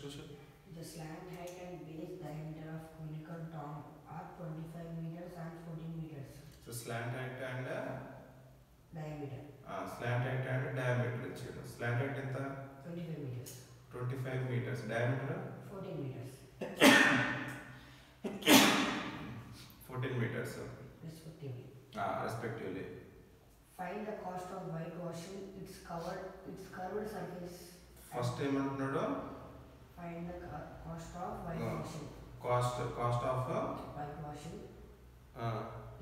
question. The slant height and base diameter of conical dome are 25 meters and 14 meters. So slant height and Diameter slant height and diameter ఇచ్చాడు. Slant height ఎంత? 25 meters. 25 meters. Diameter 14 meters. 14 meters. Respectively. Respectively. Find the cost of whitewashing its curved surface. First ఏమంటున్నాడు? Find the cost of whitewashing. Cost of Whitewashing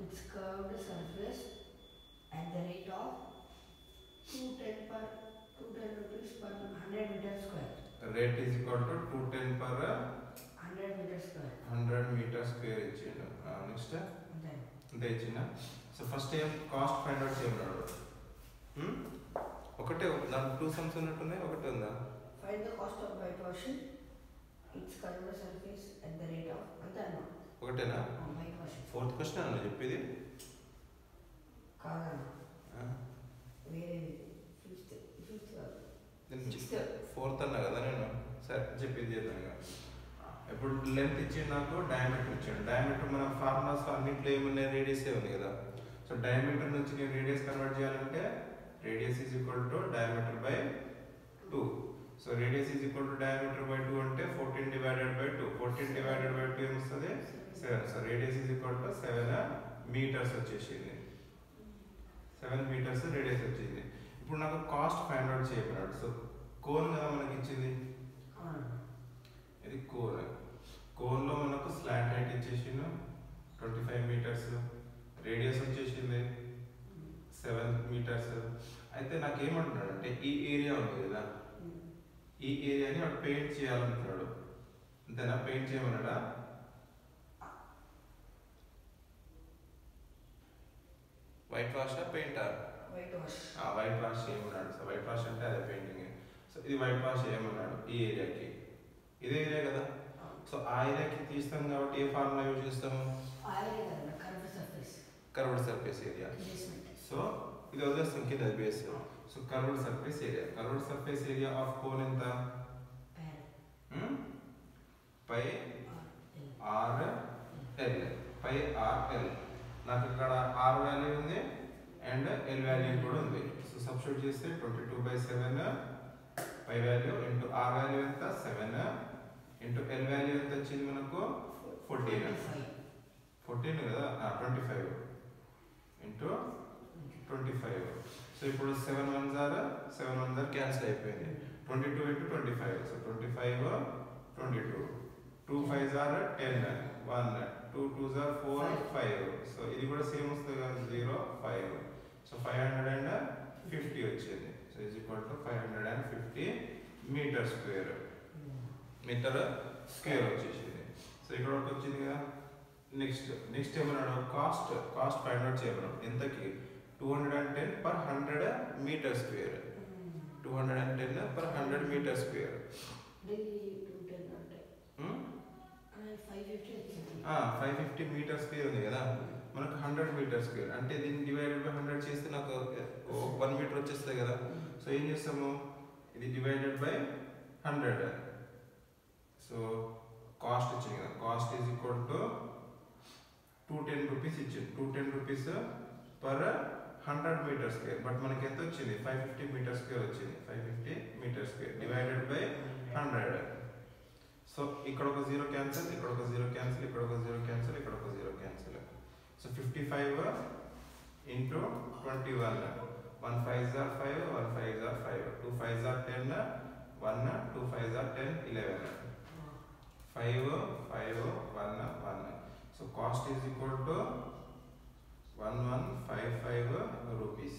its curved surface at the rate of 210 rupees per 100 meters square. Rate is equal to 210 per 100 meters square. 100 meters square ఇచ్చిండు. Next అంతే ఇచ్చిన. So first ఏం cost find out చేయమన్నాడు. ఒకటే దాంట్లో 2 sums ఉన్నట్టున్నాయి, ఒకటే ఉందా? Find the cost of whitewashing its curved surface at the rate of అంతేనా? ఒకటేనా? Whitewashing. ఫోర్త్ క్వశ్చన్ అన్న చెప్పేది కాదన్న. వేరే ఫిఫ్త్ ఫోర్త్ అన్నా కదా నేను. సరే చెప్పింది చేద్దాం. ఇప్పుడు లెంత్ ఇచ్చి నాకు డయామీటర్ ఇచ్చాడు. డయామీటర్ మన ఫార్ములాస్ అన్నింటిలో ఏమున్నాయి? రేడియస్ ఉంది కదా. సో డయామీటర్ నుంచి నేను రేడియస్ కన్వర్ట్ చేయాలంటే radius is equal to diameter by 2. So radius is equal to diameter by 2 అంటే 14 డివైడెడ్ బై 2. 14 డివైడెడ్ బై 2 ఏమొస్తుంది? 7. So radius is equal to 7 metres వచ్చేసింది. 7 మీటర్స్ రేడియస్ వచ్చింది. ఇప్పుడు నాకు కాస్ట్ ఫైండ్ అవుట్ చేయమన్నాడు. సో కోన్ కదా మనకి ఇచ్చింది, ఇది కోన్. కోన్లో మనకు స్లాంట్ హైట్ ఇచ్చేసిండు 25 మీటర్స్, రేడియస్ వచ్చేసింది 7 మీటర్స్. అయితే నాకు ఏమంటున్నాడు అంటే ఈ ఏరియా ఉంది కదా, ఈ ఏరియాని వాడు పెయింట్ చేయాలంటున్నాడు. అంతేనా? పెయింట్ చేయమన్నాడా? వైట్ వాష్ పెయింటా? వైట్ వాష్ చేయమన్నాడు. సో వైట్ వాష్ అంటే అదే పెయింటింగ్. సో ఇది వైట్ వాష్ చేయమన్నాడు ఈ ఏరియాకి. ఇదే ఏరియా కదా. సో ఆ ఏరియాకి తీస్తాం కాబట్టి ఏ ఫార్ములా యూజ్ చేస్తాము? Curved surface area. సో ఇది వదిలేస్తాం కింద base. So curved surface area. Curved surface area of cone ఎంత? Pi R L. Pi R L. నాకు ఇక్కడ ఆర్ వాల్యూ ఉంది అండ్ ఎల్ వాల్యూ కూడా ఉంది. సో సబ్స్టిట్యూట్ చేస్తే 22/7 pi value into R value ఎంత? 7 ఇంటూ ఎల్ వాల్యూ ఎంత వచ్చింది మనకు? 14 కదా. 25 ఇంటూ 25. సో ఇప్పుడు 7 1s are క్యాన్సిల్ అయిపోయింది. 22 into 25. So 25 22. 2 5s are 10 1 2 2s are 4 5. So ఇది కూడా సేమ్ వస్తుంది కదా 0 5. సో 550 వచ్చింది. So is equal to 550 metre square. Metre square వచ్చేసింది. సో ఇక్కడ ఒకటి వచ్చింది కదా. నెక్స్ట్ ఏమన్నాడు? కాస్ట్ ఫైండ్ అవుట్ చేయమన్నాడు. ఎంతకి? 210 per 100 metre square. 210 per 100 metre square. 550 metre square ఉంది కదా. మనకు 100 మీటర్ స్క్వేర్ అంటే దీన్ని డివైడెడ్ బై 100 చేస్తే నాకు 1 మీటర్ వచ్చేస్తుంది కదా. సో ఏం చేస్తాము? ఇది డివైడెడ్ బై 100. సో కాస్ట్ వచ్చింది కదా. Cost is equal to 210 rupees ఇచ్చింది. 210 rupees per 100 metre square. But మనకి ఎంత వచ్చింది? 550 మీటర్ స్క్వేర్ వచ్చింది. 550 metre square divided by 100. So ఇక్కడ ఒక 0 క్యాన్సిల్, ఇక్కడ ఒక 0 క్యాన్సిల్, ఇక్కడ ఒక 0 క్యాన్సిల్, ఇక్కడ ఒక 0 cancel. So 55 into 21. 1 5s are 5, 1 5s are 5, 2 5s are 10, 1 2 5s are 10 11. 5 5 1 1. So cost is equal to 1155 rupees.